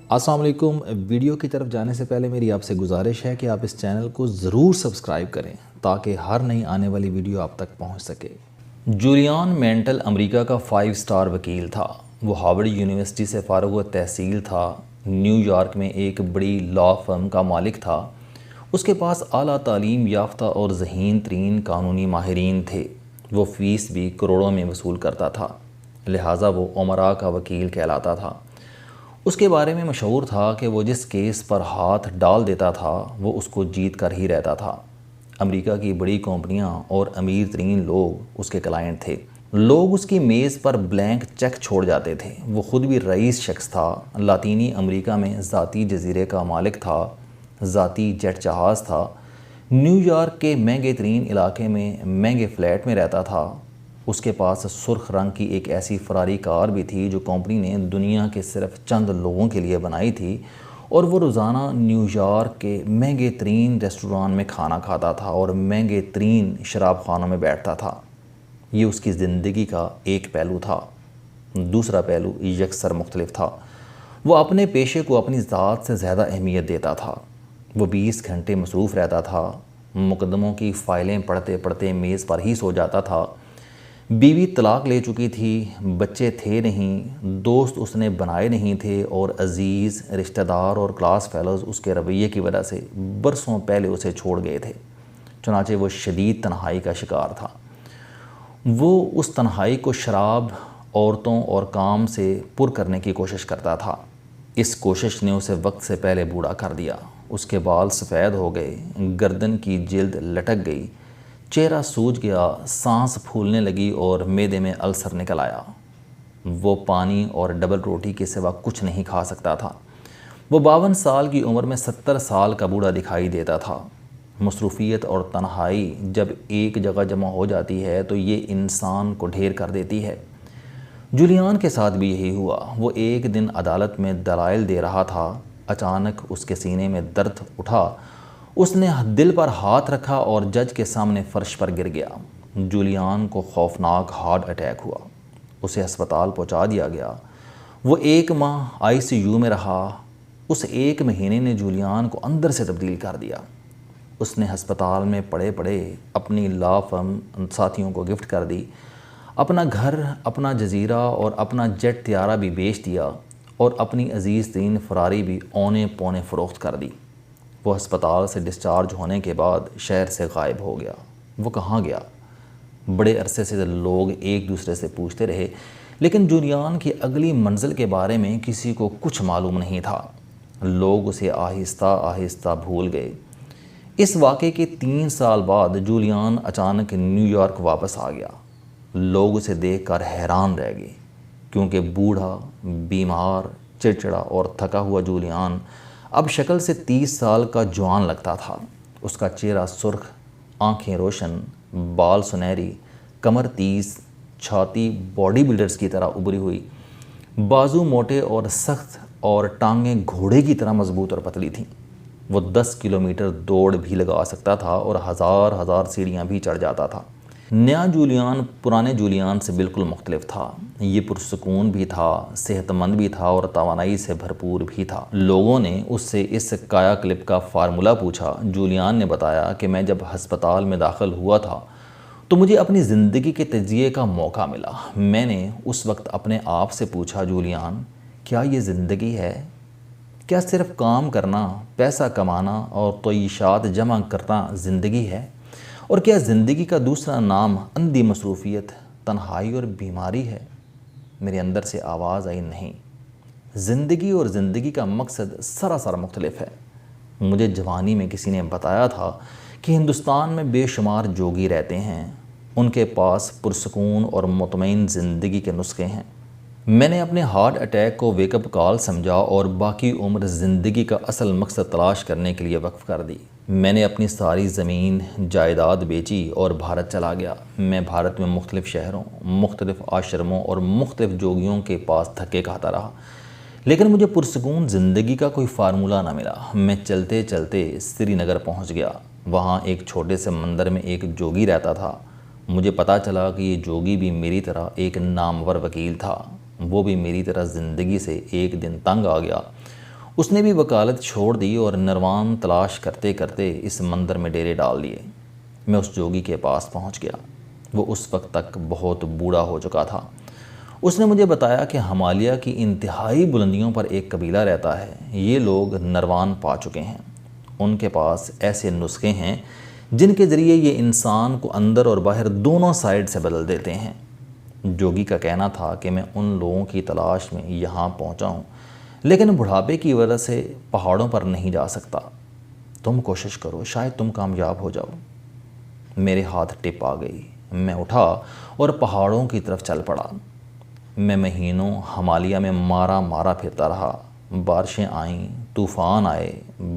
السلام علیکم۔ ویڈیو کی طرف جانے سے پہلے میری آپ سے گزارش ہے کہ آپ اس چینل کو ضرور سبسکرائب کریں تاکہ ہر نئی آنے والی ویڈیو آپ تک پہنچ سکے۔ جولیان مینٹل امریکہ کا 5 اسٹار وکیل تھا۔ وہ ہارورڈ یونیورسٹی سے فارغ التحصیل تھا۔ نیو یارک میں ایک بڑی لا فرم کا مالک تھا۔ اس کے پاس اعلیٰ تعلیم یافتہ اور ذہین ترین قانونی ماہرین تھے۔ وہ فیس بھی کروڑوں میں وصول کرتا تھا، لہٰذا وہ امراء کا وکیل کہلاتا تھا۔ اس کے بارے میں مشہور تھا کہ وہ جس کیس پر ہاتھ ڈال دیتا تھا وہ اس کو جیت کر ہی رہتا تھا۔ امریکہ کی بڑی کمپنیاں اور امیر ترین لوگ اس کے کلائنٹ تھے۔ لوگ اس کی میز پر بلینک چیک چھوڑ جاتے تھے۔ وہ خود بھی رئیس شخص تھا۔ لاطینی امریکہ میں ذاتی جزیرے کا مالک تھا، ذاتی جیٹ جہاز تھا، نیو یارک کے مہنگے ترین علاقے میں مہنگے فلیٹ میں رہتا تھا۔ اس کے پاس سرخ رنگ کی ایک ایسی فراری کار بھی تھی جو کمپنی نے دنیا کے صرف چند لوگوں کے لیے بنائی تھی، اور وہ روزانہ نیو یارک کے مہنگے ترین ریسٹوران میں کھانا کھاتا تھا اور مہنگے ترین شراب خانوں میں بیٹھتا تھا۔ یہ اس کی زندگی کا ایک پہلو تھا۔ دوسرا پہلو یکسر مختلف تھا۔ وہ اپنے پیشے کو اپنی ذات سے زیادہ اہمیت دیتا تھا۔ وہ 20 گھنٹے مصروف رہتا تھا۔ مقدموں کی فائلیں پڑھتے پڑھتے میز پر ہی سو جاتا تھا۔ بیوی طلاق لے چکی تھی، بچے تھے نہیں، دوست اس نے بنائے نہیں تھے، اور عزیز رشتہ دار اور کلاس فیلوز اس کے رویے کی وجہ سے برسوں پہلے اسے چھوڑ گئے تھے۔ چنانچہ وہ شدید تنہائی کا شکار تھا۔ وہ اس تنہائی کو شراب، عورتوں اور کام سے پر کرنے کی کوشش کرتا تھا۔ اس کوشش نے اسے وقت سے پہلے بوڑھا کر دیا۔ اس کے بال سفید ہو گئے، گردن کی جلد لٹک گئی، چہرہ سوج گیا، سانس پھولنے لگی اور معدے میں السر نکل آیا۔ وہ پانی اور ڈبل روٹی کے سوا کچھ نہیں کھا سکتا تھا۔ وہ 52 سال کی عمر میں 70 سال کا بوڑھا دکھائی دیتا تھا۔ مصروفیت اور تنہائی جب ایک جگہ جمع ہو جاتی ہے تو یہ انسان کو ڈھیر کر دیتی ہے۔ جولیان کے ساتھ بھی یہی ہوا۔ وہ ایک دن عدالت میں دلائل دے رہا تھا، اچانک اس کے سینے میں درد اٹھا۔ اس نے دل پر ہاتھ رکھا اور جج کے سامنے فرش پر گر گیا۔ جولیان کو خوفناک ہارٹ اٹیک ہوا۔ اسے ہسپتال پہنچا دیا گیا۔ وہ 1 ماہ ICU میں رہا۔ اس 1 مہینے نے جولیان کو اندر سے تبدیل کر دیا۔ اس نے ہسپتال میں پڑے پڑے اپنی لا فرم ساتھیوں کو گفٹ کر دی، اپنا گھر، اپنا جزیرہ اور اپنا جیٹ طیارہ بھی بیچ دیا، اور اپنی عزیز ترین فراری بھی اونے پونے فروخت کر دی۔ وہ ہسپتال سے ڈسچارج ہونے کے بعد شہر سے غائب ہو گیا۔ وہ کہاں گیا؟ بڑے عرصے سے لوگ ایک دوسرے سے پوچھتے رہے، لیکن جولیان کی اگلی منزل کے بارے میں کسی کو کچھ معلوم نہیں تھا۔ لوگ اسے آہستہ آہستہ بھول گئے۔ اس واقعے کے 3 سال بعد جولیان اچانک نیو یارک واپس آ گیا۔ لوگ اسے دیکھ کر حیران رہ گئے، کیونکہ بوڑھا، بیمار، چڑچڑا اور تھکا ہوا جولیان اب شکل سے 30 سال کا جوان لگتا تھا۔ اس کا چہرہ سرخ، آنکھیں روشن، بال سنہری، کمر تیز، چھاتی باڈی بلڈرز کی طرح ابری ہوئی، بازو موٹے اور سخت، اور ٹانگیں گھوڑے کی طرح مضبوط اور پتلی تھیں۔ وہ 10 کلومیٹر دوڑ بھی لگا سکتا تھا اور ہزار سیڑھیاں بھی چڑھ جاتا تھا۔ نیا جولیان پرانے جولیان سے بالکل مختلف تھا۔ یہ پرسکون بھی تھا، صحت مند بھی تھا اور توانائی سے بھرپور بھی تھا۔ لوگوں نے اس سے اس کایا کلپ کا فارمولہ پوچھا۔ جولیان نے بتایا کہ میں جب ہسپتال میں داخل ہوا تھا تو مجھے اپنی زندگی کے تجزیے کا موقع ملا۔ میں نے اس وقت اپنے آپ سے پوچھا، جولیان، کیا یہ زندگی ہے؟ کیا صرف کام کرنا، پیسہ کمانا اور تعیشات جمع کرنا زندگی ہے؟ اور کیا زندگی کا دوسرا نام اندھی مصروفیت، تنہائی اور بیماری ہے؟ میرے اندر سے آواز آئی، نہیں، زندگی اور زندگی کا مقصد سراسر مختلف ہے۔ مجھے جوانی میں کسی نے بتایا تھا کہ ہندوستان میں بے شمار جوگی رہتے ہیں، ان کے پاس پرسکون اور مطمئن زندگی کے نسخے ہیں۔ میں نے اپنے ہارٹ اٹیک کو ویک اپ کال سمجھا اور باقی عمر زندگی کا اصل مقصد تلاش کرنے کے لیے وقف کر دی۔ میں نے اپنی ساری زمین جائیداد بیچی اور بھارت چلا گیا۔ میں بھارت میں مختلف شہروں، مختلف آشرموں اور مختلف جوگیوں کے پاس دھکے کھاتا رہا، لیکن مجھے پرسکون زندگی کا کوئی فارمولہ نہ ملا۔ میں چلتے چلتے سری نگر پہنچ گیا۔ وہاں ایک چھوٹے سے مندر میں ایک جوگی رہتا تھا۔ مجھے پتہ چلا کہ یہ جوگی بھی میری طرح ایک نامور وکیل تھا۔ وہ بھی میری طرح زندگی سے ایک دن تنگ آ گیا۔ اس نے بھی وکالت چھوڑ دی اور نروان تلاش کرتے کرتے اس مندر میں ڈیرے ڈال دیے۔ میں اس جوگی کے پاس پہنچ گیا۔ وہ اس وقت تک بہت بوڑھا ہو چکا تھا۔ اس نے مجھے بتایا کہ ہمالیہ کی انتہائی بلندیوں پر ایک قبیلہ رہتا ہے۔ یہ لوگ نروان پا چکے ہیں۔ ان کے پاس ایسے نسخے ہیں جن کے ذریعے یہ انسان کو اندر اور باہر دونوں سائیڈ سے بدل دیتے ہیں۔ جوگی کا کہنا تھا کہ میں ان لوگوں کی تلاش میں یہاں پہنچا ہوں، لیکن بڑھاپے کی وجہ سے پہاڑوں پر نہیں جا سکتا۔ تم کوشش کرو، شاید تم کامیاب ہو جاؤ۔ میرے ہاتھ ٹپ آ گئی۔ میں اٹھا اور پہاڑوں کی طرف چل پڑا۔ میں مہینوں ہمالیہ میں مارا پھرتا رہا۔ بارشیں آئیں، طوفان آئے،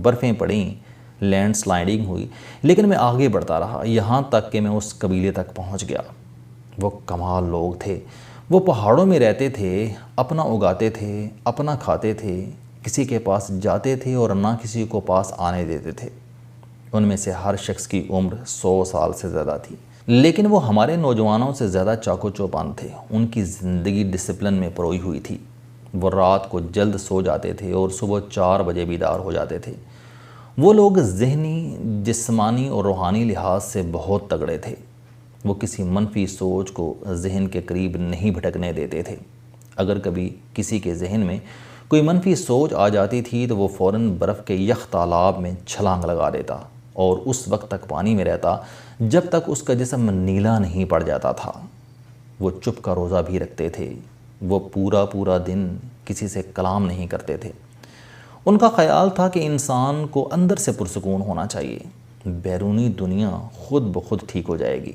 برفیں پڑیں، لینڈ سلائڈنگ ہوئی، لیکن میں آگے بڑھتا رہا، یہاں تک کہ میں اس قبیلے تک پہنچ گیا۔ وہ کمال لوگ تھے۔ وہ پہاڑوں میں رہتے تھے، اپنا اگاتے تھے، اپنا کھاتے تھے، کسی کے پاس جاتے تھے اور نہ کسی کو پاس آنے دیتے تھے۔ ان میں سے ہر شخص کی عمر 100 سال سے زیادہ تھی، لیکن وہ ہمارے نوجوانوں سے زیادہ چاقو چوبند تھے۔ ان کی زندگی ڈسپلن میں پروئی ہوئی تھی۔ وہ رات کو جلد سو جاتے تھے اور صبح 4 بجے بیدار ہو جاتے تھے۔ وہ لوگ ذہنی، جسمانی اور روحانی لحاظ سے بہت تگڑے تھے۔ وہ کسی منفی سوچ کو ذہن کے قریب نہیں بھٹکنے دیتے تھے۔ اگر کبھی کسی کے ذہن میں کوئی منفی سوچ آ جاتی تھی تو وہ فوراً برف کے یخ تالاب میں چھلانگ لگا دیتا اور اس وقت تک پانی میں رہتا جب تک اس کا جسم نیلا نہیں پڑ جاتا تھا۔ وہ چپ کا روزہ بھی رکھتے تھے۔ وہ پورا دن کسی سے کلام نہیں کرتے تھے۔ ان کا خیال تھا کہ انسان کو اندر سے پرسکون ہونا چاہیے، بیرونی دنیا خود بخود ٹھیک ہو جائے گی۔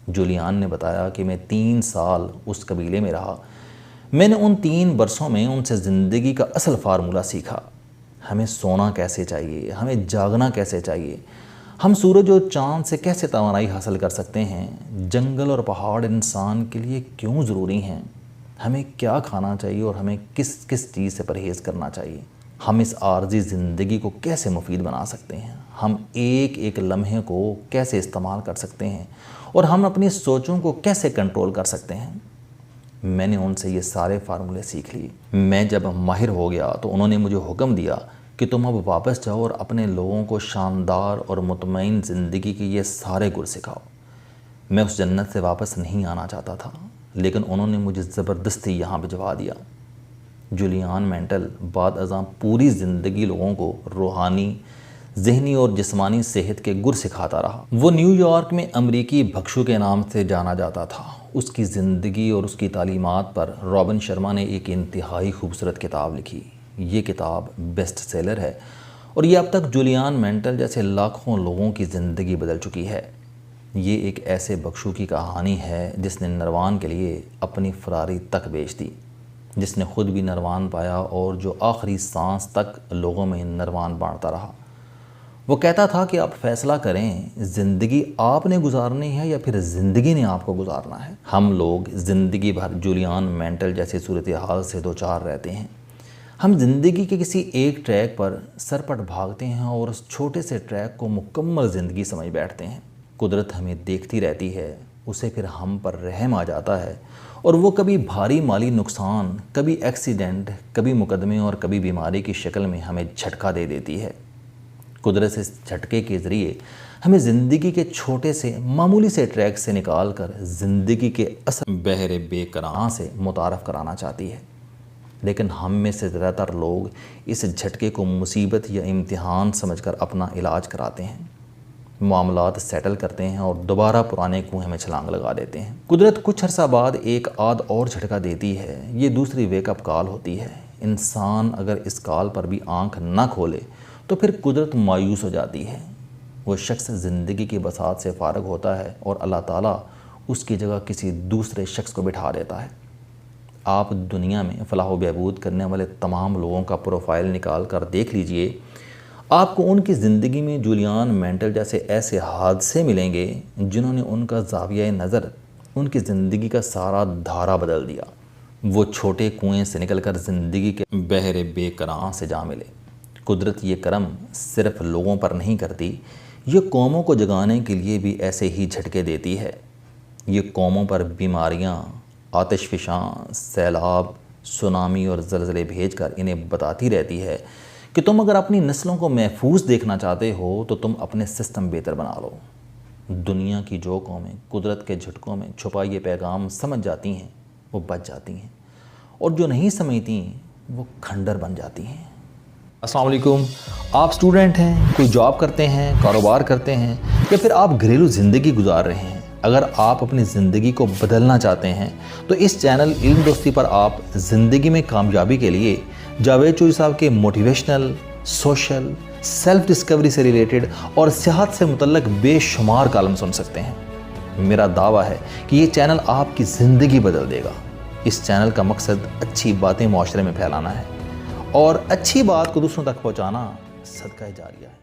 جولیان نے بتایا کہ میں 3 سال اس قبیلے میں رہا۔ میں نے ان 3 برسوں میں ان سے زندگی کا اصل فارمولہ سیکھا۔ ہمیں سونا کیسے چاہیے، ہمیں جاگنا کیسے چاہیے، ہم سورج اور چاند سے کیسے توانائی حاصل کر سکتے ہیں، جنگل اور پہاڑ انسان کے لیے کیوں ضروری ہیں، ہمیں کیا کھانا چاہیے اور ہمیں کس چیز سے پرہیز کرنا چاہیے، ہم اس عارضی زندگی کو کیسے مفید بنا سکتے ہیں، ہم ایک لمحے کو کیسے استعمال کر سکتے ہیں اور ہم اپنی سوچوں کو کیسے کنٹرول کر سکتے ہیں۔ میں نے ان سے یہ سارے فارمولے سیکھ لیے۔ میں جب ماہر ہو گیا تو انہوں نے مجھے حکم دیا کہ تم اب واپس جاؤ اور اپنے لوگوں کو شاندار اور مطمئن زندگی کے یہ سارے گر سکھاؤ۔ میں اس جنت سے واپس نہیں آنا چاہتا تھا، لیکن انہوں نے مجھے زبردستی یہاں بھجوا دیا۔ جولیان مینٹل بعد ازاں پوری زندگی لوگوں کو روحانی، ذہنی اور جسمانی صحت کے گر سکھاتا رہا۔ وہ نیو یارک میں امریکی بھکشو کے نام سے جانا جاتا تھا۔ اس کی زندگی اور اس کی تعلیمات پر رابن شرما نے ایک انتہائی خوبصورت کتاب لکھی۔ یہ کتاب بیسٹ سیلر ہے اور یہ اب تک جولیان مینٹل جیسے لاکھوں لوگوں کی زندگی بدل چکی ہے۔ یہ ایک ایسے بھکشو کی کہانی ہے جس نے نروان کے لیے اپنی فراری تک بیچ دی، جس نے خود بھی نروان پایا اور جو آخری سانس تک لوگوں میں نروان بانٹتا رہا۔ وہ کہتا تھا کہ آپ فیصلہ کریں، زندگی آپ نے گزارنی ہے یا پھر زندگی نے آپ کو گزارنا ہے۔ ہم لوگ زندگی بھر جولیان مینٹل جیسی صورتحال سے دوچار رہتے ہیں۔ ہم زندگی کے کسی ایک ٹریک پر سرپٹ بھاگتے ہیں اور اس چھوٹے سے ٹریک کو مکمل زندگی سمجھ بیٹھتے ہیں۔ قدرت ہمیں دیکھتی رہتی ہے، اسے پھر ہم پر رحم آ جاتا ہے اور وہ کبھی بھاری مالی نقصان، کبھی ایکسیڈنٹ، کبھی مقدمے اور کبھی بیماری کی شکل میں ہمیں جھٹکا دے دیتی ہے۔ قدرت سے اس جھٹکے کے ذریعے ہمیں زندگی کے چھوٹے سے معمولی سے ٹریک سے نکال کر زندگی کے اصل بحر بے کران سے متعارف کرانا چاہتی ہے، لیکن ہم میں سے زیادہ تر لوگ اس جھٹکے کو مصیبت یا امتحان سمجھ کر اپنا علاج کراتے ہیں، معاملات سیٹل کرتے ہیں اور دوبارہ پرانے کنویں میں چھلانگ لگا دیتے ہیں۔ قدرت کچھ عرصہ بعد ایک اور جھٹکا دیتی ہے۔ یہ دوسری ویک اپ کال ہوتی ہے۔ انسان اگر اس کال پر بھی آنکھ نہ کھولے تو پھر قدرت مایوس ہو جاتی ہے۔ وہ شخص زندگی کی بساط سے فارغ ہوتا ہے اور اللہ تعالیٰ اس کی جگہ کسی دوسرے شخص کو بٹھا دیتا ہے۔ آپ دنیا میں فلاح و بہبود کرنے والے تمام لوگوں کا پروفائل نکال کر دیکھ لیجئے، آپ کو ان کی زندگی میں جولیان مینٹل جیسے ایسے حادثے ملیں گے جنہوں نے ان کا زاویہ نظر، ان کی زندگی کا سارا دھارا بدل دیا۔ وہ چھوٹے کنویں سے نکل کر زندگی کے بحر بے کران سے جا ملے۔ قدرت یہ کرم صرف لوگوں پر نہیں کرتی، یہ قوموں کو جگانے کے لیے بھی ایسے ہی جھٹکے دیتی ہے۔ یہ قوموں پر بیماریاں، آتش فشاں، سیلاب، سونامی اور زلزلے بھیج کر انہیں بتاتی رہتی ہے کہ تم اگر اپنی نسلوں کو محفوظ دیکھنا چاہتے ہو تو تم اپنے سسٹم بہتر بنا لو۔ دنیا کی جو قومیں قدرت کے جھٹکوں میں چھپا یہ پیغام سمجھ جاتی ہیں وہ بچ جاتی ہیں، اور جو نہیں سمجھتی وہ کھنڈر بن جاتی ہیں۔ السلام علیکم، آپ سٹوڈنٹ ہیں، کوئی جاب کرتے ہیں، کاروبار کرتے ہیں، یا پھر آپ گھریلو زندگی گزار رہے ہیں۔ اگر آپ اپنی زندگی کو بدلنا چاہتے ہیں تو اس چینل علم دوستی پر آپ زندگی میں کامیابی کے لیے جاوید چوہری صاحب کے موٹیویشنل، سوشل، سیلف ڈسکوری سے ریلیٹڈ اور صحت سے متعلق بے شمار کالم سن سکتے ہیں۔ میرا دعویٰ ہے کہ یہ چینل آپ کی زندگی بدل دے گا۔ اس چینل کا مقصد اچھی باتیں معاشرے میں پھیلانا ہے، اور اچھی بات کو دوسروں تک پہنچانا صدقہ جاریہ ہے۔